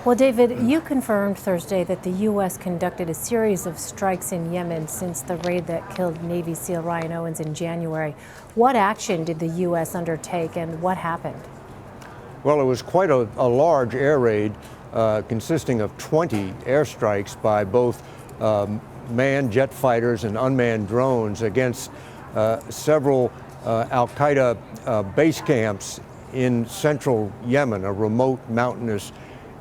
Well, David, you confirmed Thursday that the U.S. conducted a series of strikes in Yemen since the raid that killed Navy SEAL Ryan Owens in January. What action did the U.S. undertake and what happened? Well, it was quite a large air raid consisting of 20 airstrikes by both manned jet fighters and unmanned drones against several al-Qaeda base camps in central Yemen, a remote mountainous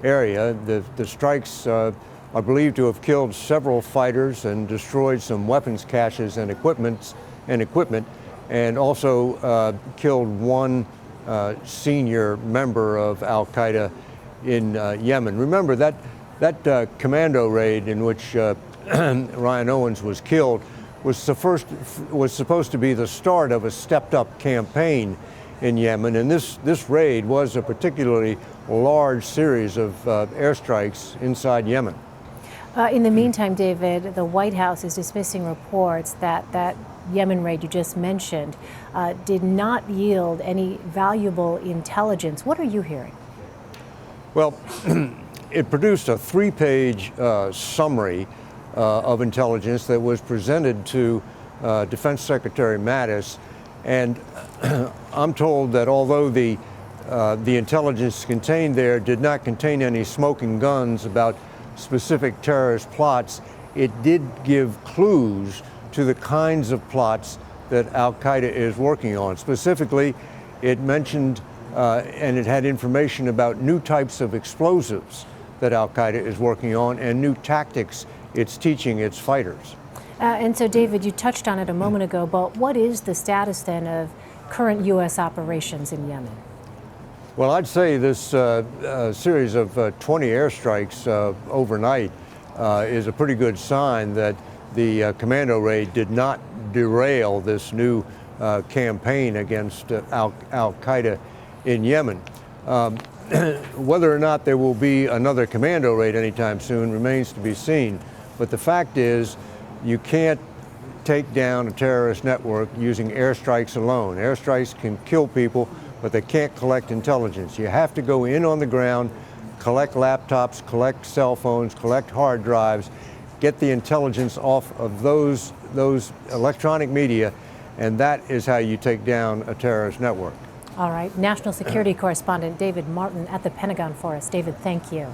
area. The strikes are believed to have killed several fighters and destroyed some weapons caches and equipment, and also killed one senior member of Al-Qaeda in Yemen. Remember that commando raid in which Ryan Owens was killed was supposed to be the start of a stepped-up campaign in Yemen, and this raid was a particularly large series of airstrikes inside Yemen. In the meantime, David, the White House is dismissing reports that Yemen raid you just mentioned did not yield any valuable intelligence. What are you hearing? Well, it produced a three-page summary of intelligence that was presented to Defense Secretary Mattis, and I'm told that although the intelligence contained there did not contain any smoking guns about specific terrorist plots, it did give clues to the kinds of plots that Al-Qaeda is working on. Specifically, it mentioned and it had information about new types of explosives that Al-Qaeda is working on and new tactics it's teaching its fighters. And so, David, you touched on it a moment ago, but what is the status then of current U.S. operations in Yemen? Well, I'd say this series of 20 airstrikes overnight is a pretty good sign that the commando raid did not derail this new campaign against Al-Qaeda in Yemen. Whether or not there will be another commando raid anytime soon remains to be seen. But the fact is, you can't take down a terrorist network using airstrikes alone. Airstrikes can kill people, but they can't collect intelligence. You have to go in on the ground, collect laptops, collect cell phones, collect hard drives, get the intelligence off of those electronic media, and that is how you take down a terrorist network. All right. National Security Correspondent David Martin at the Pentagon for us. David, thank you.